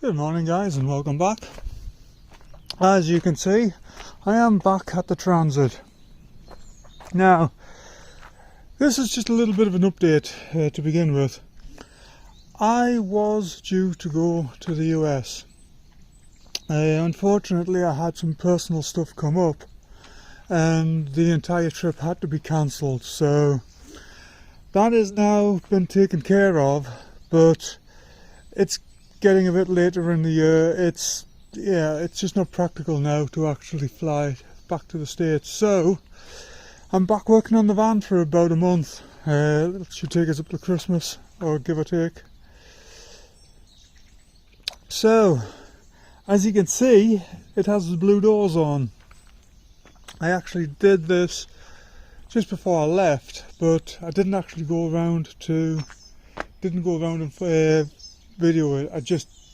Good morning guys and welcome back. As you can see, I am back at the transit. Now, this is just a little bit of an update to begin with. I was due to go to the US. Unfortunately, I had some personal stuff come up and the entire trip had to be cancelled. So that has now been taken care of, but it's getting a bit later in the year. It's just not practical now to actually fly back to the States. So I'm back working on the van for about a month. It should take us up to Christmas, or give or take. So as you can see, it has the blue doors on. I actually did this just before I left, but I didn't actually go around and video it.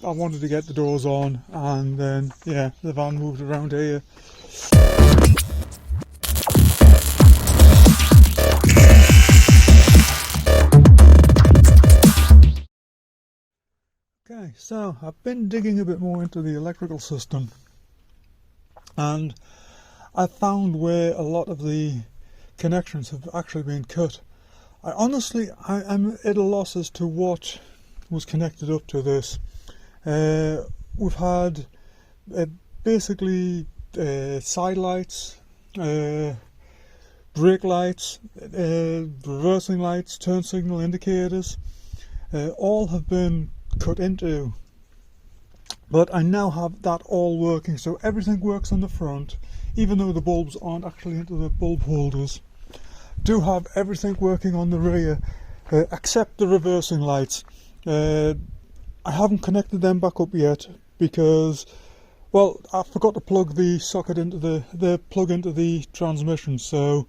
I wanted to get the doors on, and then yeah, the van moved around here. Okay, so I've been digging a bit more into the electrical system, and I found where a lot of the connections have actually been cut. I'm at a loss as to what was connected up to this. We've had basically side lights, brake lights, reversing lights, turn signal indicators, all have been cut into, but I now have that all working, so everything works on the front, even though the bulbs aren't actually into the bulb holders. Do have everything working on the rear, except the reversing lights. I haven't connected them back up yet because, well, I forgot to plug the socket into the plug into the transmission. So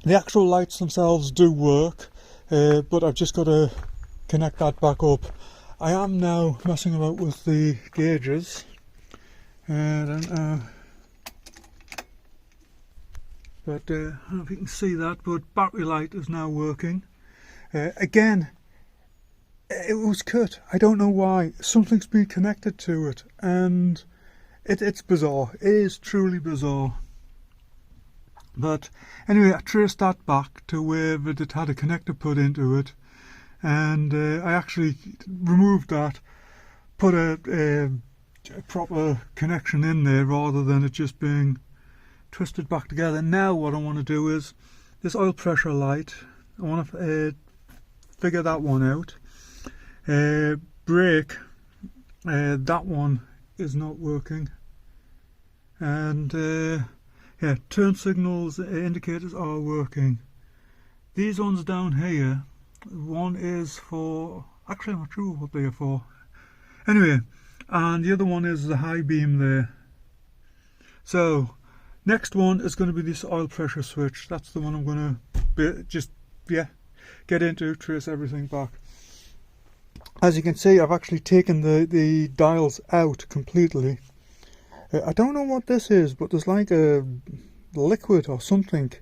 the actual lights themselves do work, but I've just got to connect that back up. I am now messing about with the gauges. I don't know, but I don't know if you can see that, but battery light is now working. Again, it was cut. I don't know why. Something's been connected to it, and it's bizarre. It is truly bizarre. But anyway, I traced that back to where it had a connector put into it, and I actually removed that, put a proper connection in there rather than it just being twisted back together. Now what I want to do is this oil pressure light. I want to figure that one out. Brake, that one is not working, and yeah, turn signals indicators are working. These ones down here, one is for, actually I'm not sure what they are for, anyway, and the other one is the high beam there. So next one is going to be this oil pressure switch. That's the one I'm going to get into, trace everything back. As you can see, I've actually taken the dials out completely. I don't know what this is, but there's like a liquid or something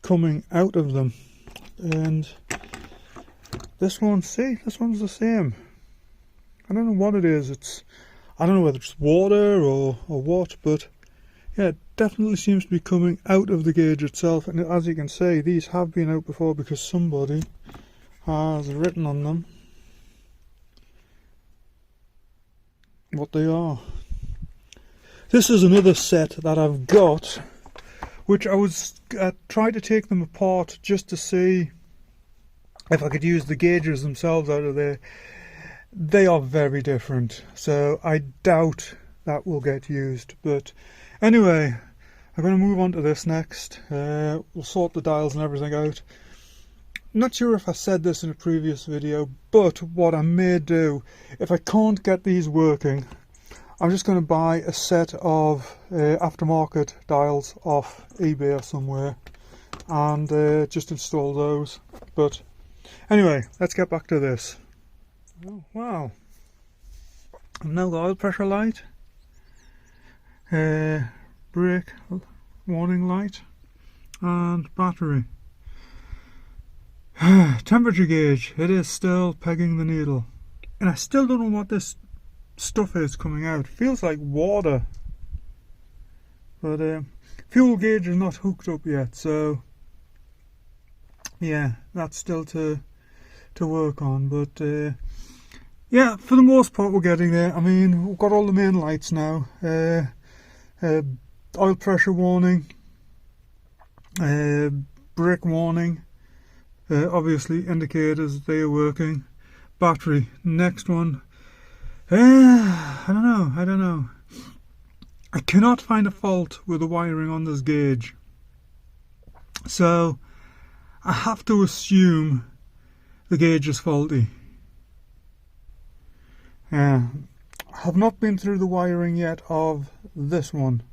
coming out of them. And this one, see, this one's the same. I don't know what it is. I don't know whether it's water or what, but yeah, it definitely seems to be coming out of the gauge itself. And as you can see, these have been out before because somebody has written on them what they are. This is another set that I've got, which I was trying to take them apart just to see if I could use the gauges themselves out of there. They are very different, so I doubt that will get used. But anyway, I'm going to move on to this next. We'll sort the dials and everything out. Not sure if I said this in a previous video, but what I may do, if I can't get these working, I'm just going to buy a set of aftermarket dials off eBay or somewhere and just install those. But anyway, let's get back to this. Oh, wow. I've now got oil pressure light, brake warning light, and battery. Temperature gauge, it is still pegging the needle. and I still don't know what this stuff is coming out. It feels like water, but fuel gauge is not hooked up yet, so yeah, that's still to work on. But yeah, for the most part we're getting there. I mean, we've got all the main lights now. Oil pressure warning, brake warning, obviously indicators, they are working. Battery, next one. I don't know. I cannot find a fault with the wiring on this gauge, so I have to assume the gauge is faulty. I have not been through the wiring yet of this one.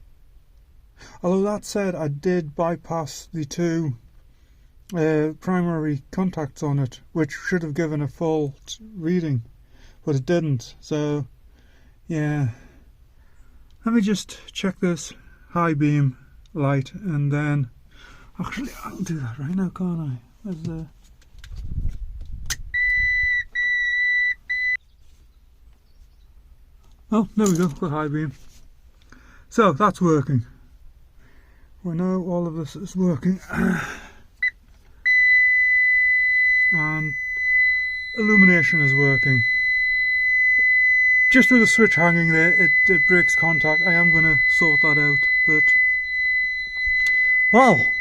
Although that said, I did bypass the two primary contacts on it, which should have given a full reading, but it didn't. So yeah, let me just check this high beam light, and then actually I'll do that right now, can't I? Where's the... Oh, there we go, the high beam. So that's working. We know all of this is working. And illumination is working. Just with the switch hanging there, it breaks contact. I am going to sort that out, but well,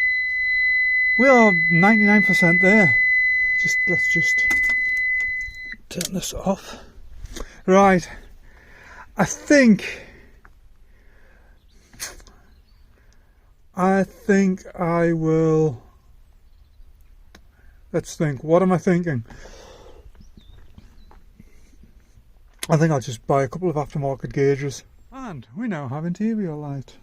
we are 99% there. Let's just turn this off. Right, I think I will. Let's think. What am I thinking? I think I'll just buy a couple of aftermarket gauges. And we now have interior light.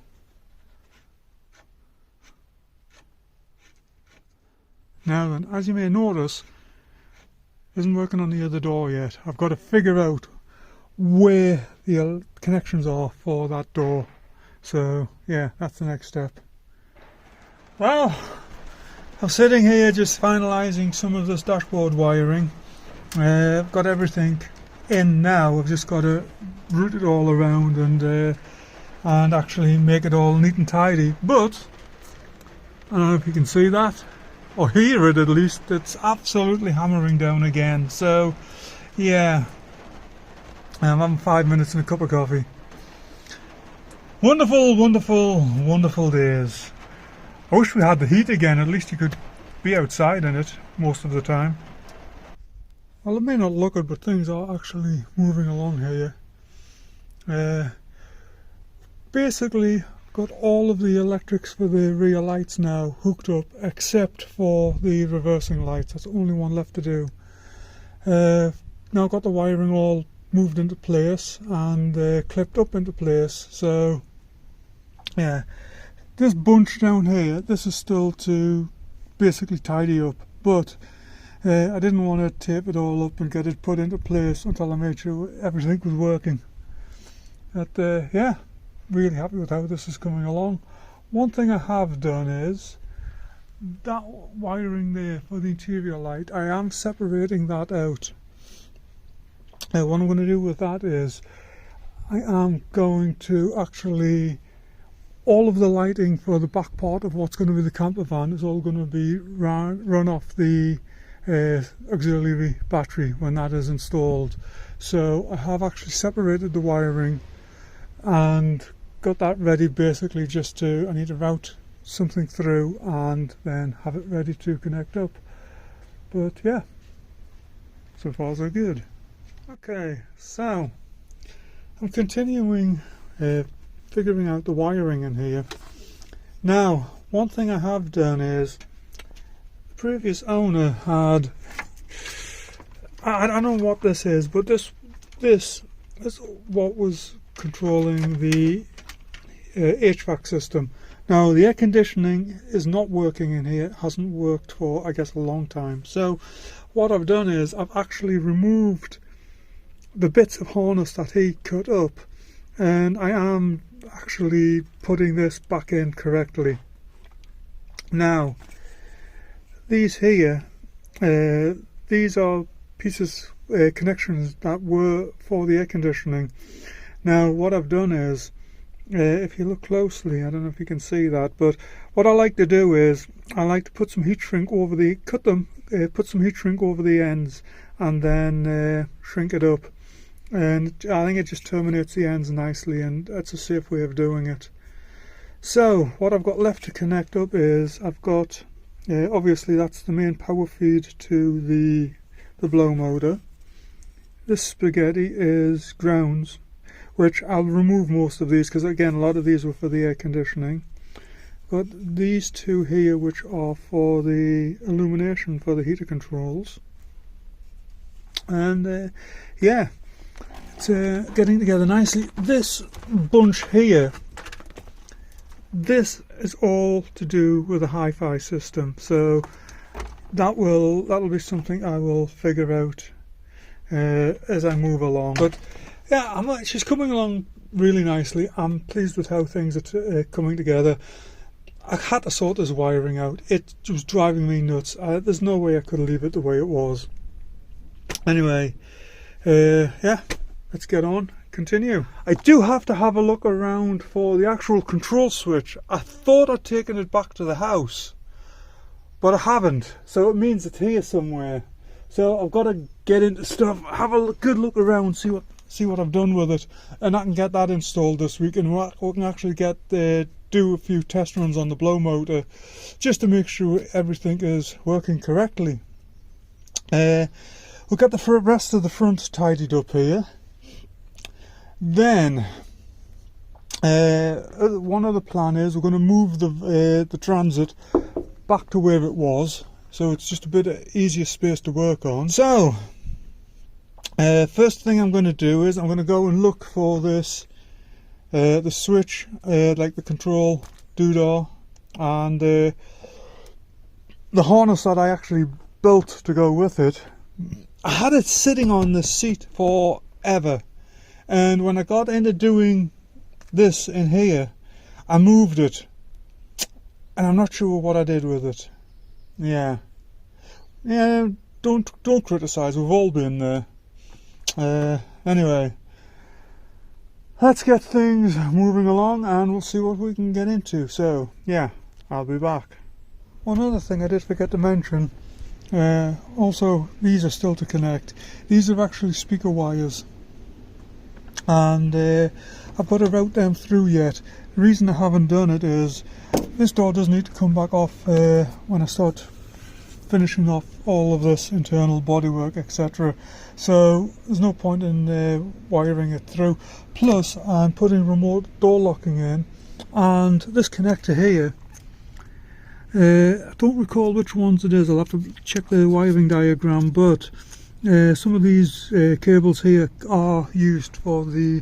Now then, as you may notice, it isn't working on the other door yet. I've got to figure out where the connections are for that door. So yeah, that's the next step. Well, I'm sitting here just finalising some of this dashboard wiring. I've got everything in now. I've just got to route it all around and actually make it all neat and tidy. But I don't know if you can see that or hear it at least. It's absolutely hammering down again. So yeah, I'm having 5 minutes and a cup of coffee. Wonderful, wonderful, wonderful days. I wish we had the heat again. At least you could be outside in it most of the time. Well, it may not look it, but things are actually moving along here. Basically, got all of the electrics for the rear lights now hooked up, except for the reversing lights. That's the only one left to do. Now got the wiring all moved into place and clipped up into place. So yeah, this bunch down here, this is still to basically tidy up, but I didn't want to tape it all up and get it put into place until I made sure everything was working. But yeah, really happy with how this is coming along. One thing I have done is that wiring there for the interior light, I am separating that out. What I'm going to do with that is I am going to actually, all of the lighting for the back part of what's going to be the camper van is all going to be run off the auxiliary battery when that is installed. So I have actually separated the wiring and got that ready, basically just to, I need to route something through and then have it ready to connect up. But yeah, so far so good. Okay, so I'm continuing figuring out the wiring in here. Now, one thing I have done is the previous owner had, I don't know what this is, but this is what was controlling the HVAC system. Now the air conditioning is not working in here. It hasn't worked for, I guess, a long time. So what I've done is I've actually removed the bits of harness that he cut up, and I am actually putting this back in correctly. Now these here, these are pieces connections that were for the air conditioning. Now what I've done is, if you look closely, I don't know if you can see that, but what I like to do is I like to put some heat shrink over the, put some heat shrink over the ends and then shrink it up, and I think it just terminates the ends nicely, and that's a safe way of doing it. So what I've got left to connect up is I've got, obviously that's the main power feed to the blow motor. This spaghetti is grounds, which I'll remove most of these because again a lot of these were for the air conditioning. Got these two here which are for the illumination for the heater controls, and yeah, it's getting together nicely. This bunch here, this is all to do with the hi-fi system, so that'll be something I will figure out as I move along. But yeah, she's coming along really nicely. I'm pleased with how things are coming together. I had to sort this wiring out. It was driving me nuts. There's no way I could leave it the way it was. Anyway, yeah, let's get on, continue. I do have to have a look around for the actual control switch. I thought I'd taken it back to the house, but I haven't, so it means it's here somewhere. So I've got to get into stuff, have a good look around, see what I've done with it, and I can get that installed this week, and we can actually get do a few test runs on the blow motor just to make sure everything is working correctly. We'll get the rest of the front tidied up here. Then one other plan is we're going to move the transit back to where it was, so it's just a bit easier space to work on. So first thing I'm going to do is I'm going to go and look for this the switch, like the control doodah, and the harness that I actually built to go with it. I had it sitting on the seat forever, and when I got into doing this in here, I moved it, and I'm not sure what I did with it. Yeah, don't criticize, we've all been there. Anyway, let's get things moving along and we'll see what we can get into. So yeah, I'll be back. One other thing I did forget to mention, also these are still to connect. These are actually speaker wires, and I've got to route them through yet. The reason I haven't done it is this door does need to come back off when I start finishing off all of this internal bodywork, etc. So there's no point in wiring it through. Plus I'm putting remote door locking in, and this connector here, I don't recall which ones it is, I'll have to check the wiring diagram, but some of these cables here are used for the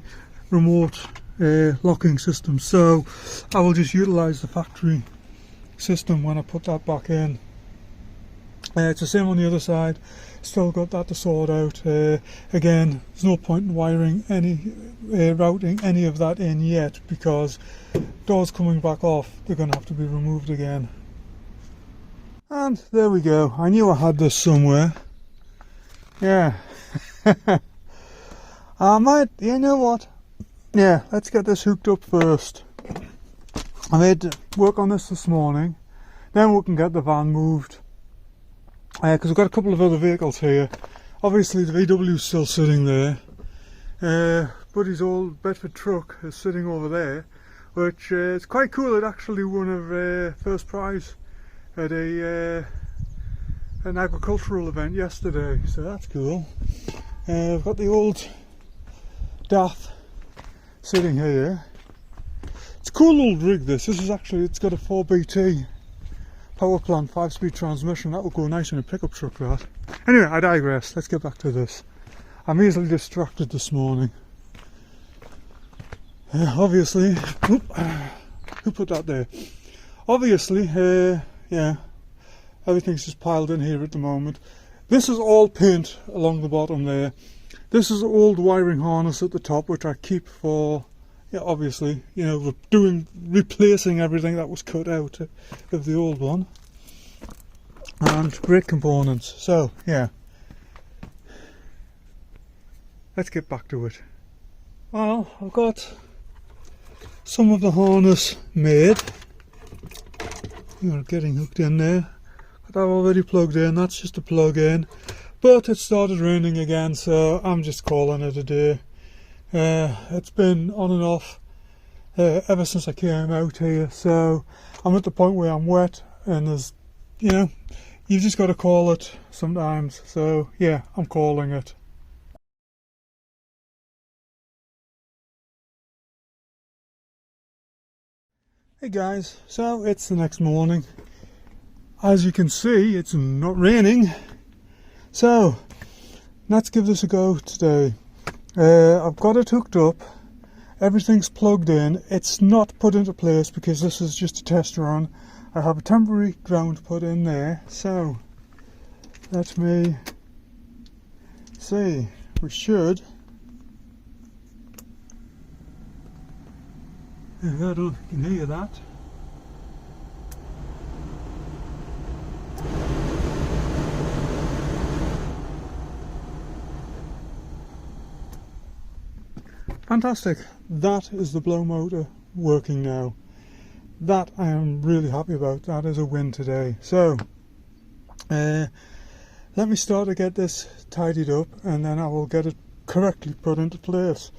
remote locking system, so I will just utilize the factory system when I put that back in. It's the same on the other side, still got that to sort out. Again, there's no point in wiring routing any of that in yet, because doors coming back off, they're going to have to be removed again. And there we go, I knew I had this somewhere. Yeah. I might, you know what, yeah, let's get this hooked up first. I made work on this morning, then we can get the van moved. Because we've got a couple of other vehicles here. Obviously the VW's still sitting there. Buddy's old Bedford truck is sitting over there, which is quite cool. It actually won a first prize at an agricultural event yesterday, so that's cool. I've got the old DAF sitting here. It's a cool old rig this. This is actually, it's got a 4BT power plant 5-speed transmission. That will go nice in a pickup truck, that. Anyway, I digress. Let's get back to this. I'm easily distracted this morning. Obviously, who put that there? Obviously, yeah, everything's just piled in here at the moment. This is all paint along the bottom there. This is old wiring harness at the top, which I keep for, yeah, obviously, you know, replacing everything that was cut out of the old one. And brake components. So yeah, let's get back to it. Well, I've got some of the harness made. You're getting hooked in there. Got that already plugged in, that's just a plug in. But it started raining again, so I'm just calling it a day. It's been on and off ever since I came out here, so I'm at the point where I'm wet, and there's, you know, you've just got to call it sometimes. So yeah, I'm calling it. Hey guys, so it's the next morning. As you can see, it's not raining, so let's give this a go today. I've got it hooked up, everything's plugged in. It's not put into place because this is just a test run. I have a temporary ground put in there, so let me see. We should. I don't know if you can hear that. Fantastic. That is the blow motor working now. That I am really happy about. That is a win today. So let me start to get this tidied up, and then I will get it correctly put into place.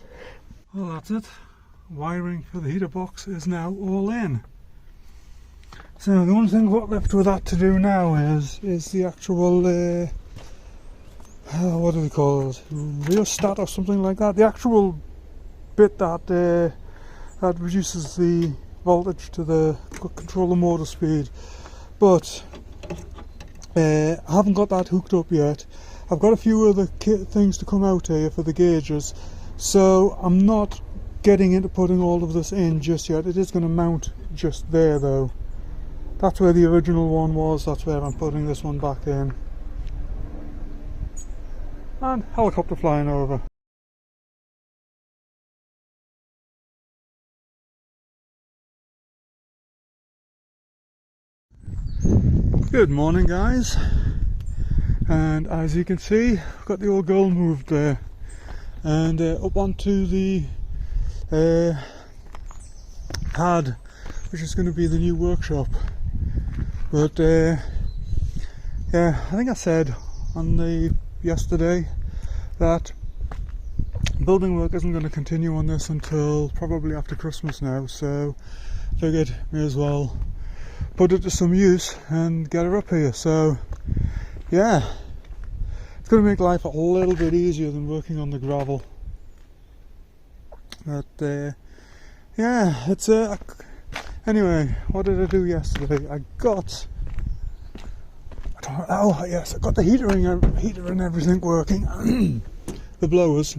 Well, that's it. Wiring for the heater box is now all in. So the only thing what left with that to do now is the actual what do they call it? Rheostat or something like that. The actual bit that that reduces the voltage to control the motor speed. But I haven't got that hooked up yet. I've got a few other things to come out here for the gauges, so I'm not getting into putting all of this in just yet. It is going to mount just there though. That's where the original one was, that's where I'm putting this one back in. And helicopter flying over. Good morning guys, and as you can see, I've got the old girl moved there and up onto the pad, which is going to be the new workshop. But yeah, I think I said on the yesterday that building work isn't going to continue on this until probably after Christmas now, so I figured may as well put it to some use and get her up here. So yeah, it's going to make life a little bit easier than working on the gravel. But yeah, it's anyway, what did I do yesterday? I got the heater and everything working. The blowers,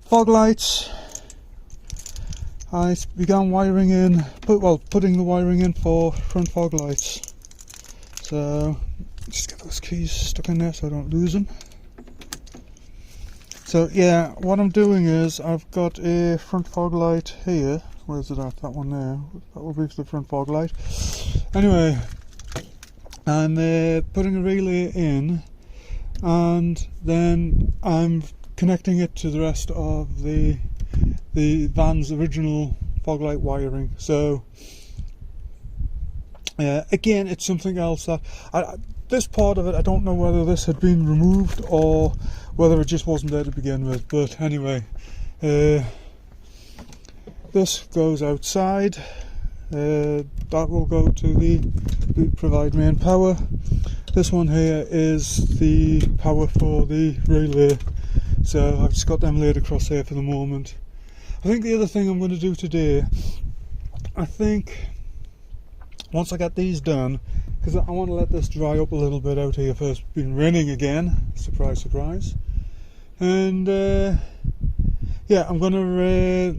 fog lights. I began wiring in, putting the wiring in for front fog lights. So just get those keys stuck in there so I don't lose them. So yeah, what I'm doing is I've got a front fog light here. Where's it at? That one there. That will be for the front fog light. Anyway, I'm putting a relay in, and then I'm connecting it to the rest of the van's original fog light wiring. So again, it's something else that this part of it, I don't know whether this had been removed or whether it just wasn't there to begin with. But anyway, this goes outside. That will go to the provide main power. This one here is the power for the relay. So I've just got them laid across here for the moment. I think the other thing I'm going to do today, I think once I get these done, because I want to let this dry up a little bit out here first. It's been raining again, surprise surprise. And yeah, I'm going to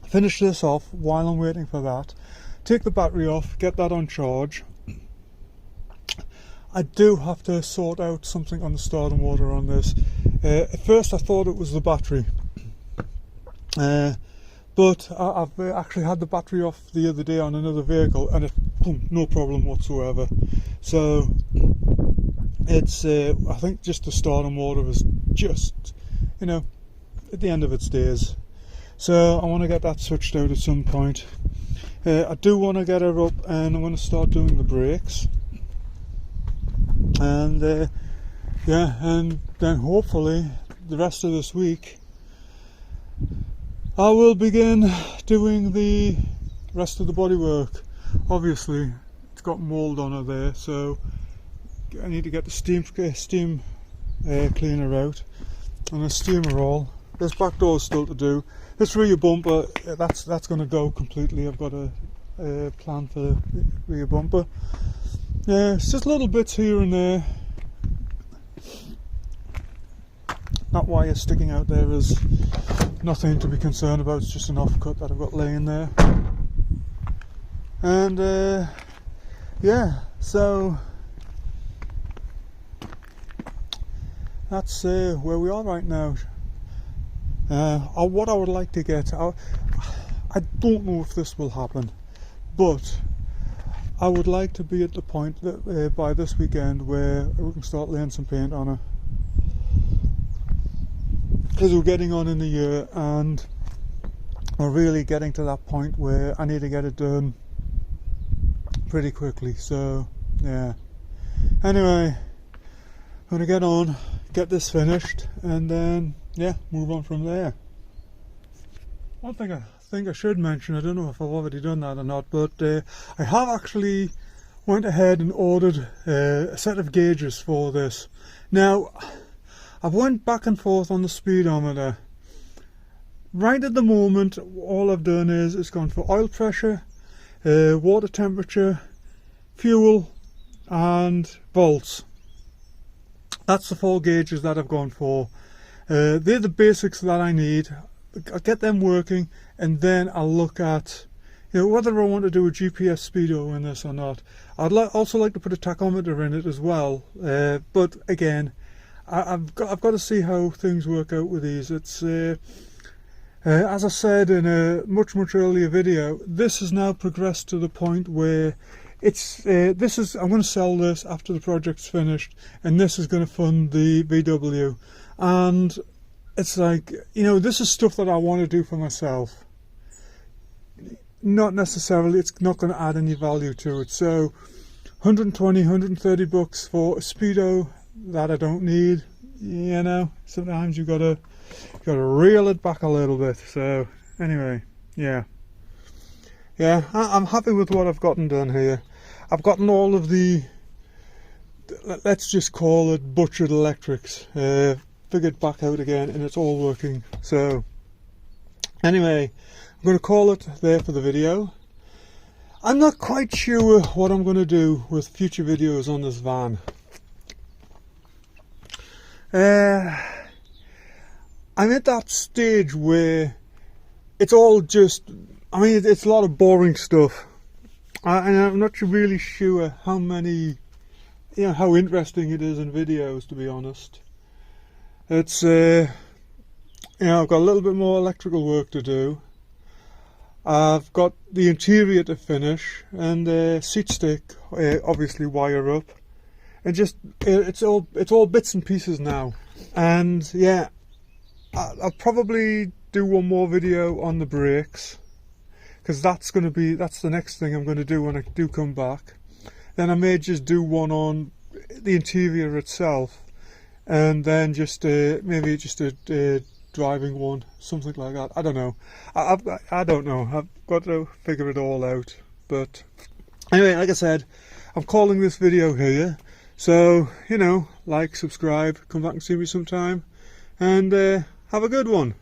finish this off while I'm waiting for that, take the battery off, get that on charge. I do have to sort out something on the starting water on this. At first I thought it was the battery, but I've actually had the battery off the other day on another vehicle, and it, no problem whatsoever. So it's I think just the starter motor was just, you know, at the end of its days. So I want to get that switched out at some point. I do want to get her up, and I'm going to start doing the brakes. And yeah, and then hopefully the rest of this week I will begin doing the rest of the bodywork. Obviously it's got mould on her there, so I need to get the steam cleaner out and a steamer roll. This back door is still to do. This rear bumper, that's going to go completely. I've got a plan for the rear bumper. Yeah, it's just little bits here and there. That wire sticking out there is nothing to be concerned about. It's just an offcut that I've got laying there. And yeah, so that's where we are right now. What I would like to get, I don't know if this will happen, but I would like to be at the point that by this weekend where we can start laying some paint on her, because we're getting on in the year and we're really getting to that point where I need to get it done pretty quickly. So yeah, anyway, I'm going to get on, get this finished, and then yeah, move on from there. One thing I think I should mention, I don't know if I've already done that or not, but I have actually went ahead and ordered a set of gauges for this. Now, I've went back and forth on the speedometer. Right at the moment, all I've done is it's gone for oil pressure, water temperature, fuel, and volts. That's the 4 gauges that I've gone for. They're the basics that I need. I'll get them working, and then I'll look at, you know, whether I want to do a GPS speedo in this or not. I'd also like to put a tachometer in it as well, but again, I've got to see how things work out with these. It's as I said in a much earlier video, this has now progressed to the point where it's I'm going to sell this after the project's finished, and this is going to fund the VW. And it's like, you know, this is stuff that I want to do for myself. Not necessarily, it's not going to add any value to it. So 120, 130 bucks for a speedo that I don't need, you know, sometimes you gotta reel it back a little bit. So anyway, yeah, I'm happy with what I've gotten done here. I've gotten all of the, let's just call it butchered electrics, figured back out again, and it's all working. So anyway, I'm going to call it there for the video. I'm not quite sure what I'm going to do with future videos on this van. I'm at that stage where it's all just, I mean, it's a lot of boring stuff, and I'm not really sure how many, you know, how interesting it is in videos, to be honest. It's you know, I've got a little bit more electrical work to do. I've got the interior to finish, and seat stick obviously wire up, and just it's all bits and pieces now. And yeah, I'll probably do one more video on the brakes, because that's the next thing I'm going to do when I do come back. Then I may just do one on the interior itself, and then just maybe just a driving one, something like that. I don't know. I don't know. I've got to figure it all out. But anyway, like I said, I'm calling this video here. So, you know, like, subscribe, come back and see me sometime, and have a good one.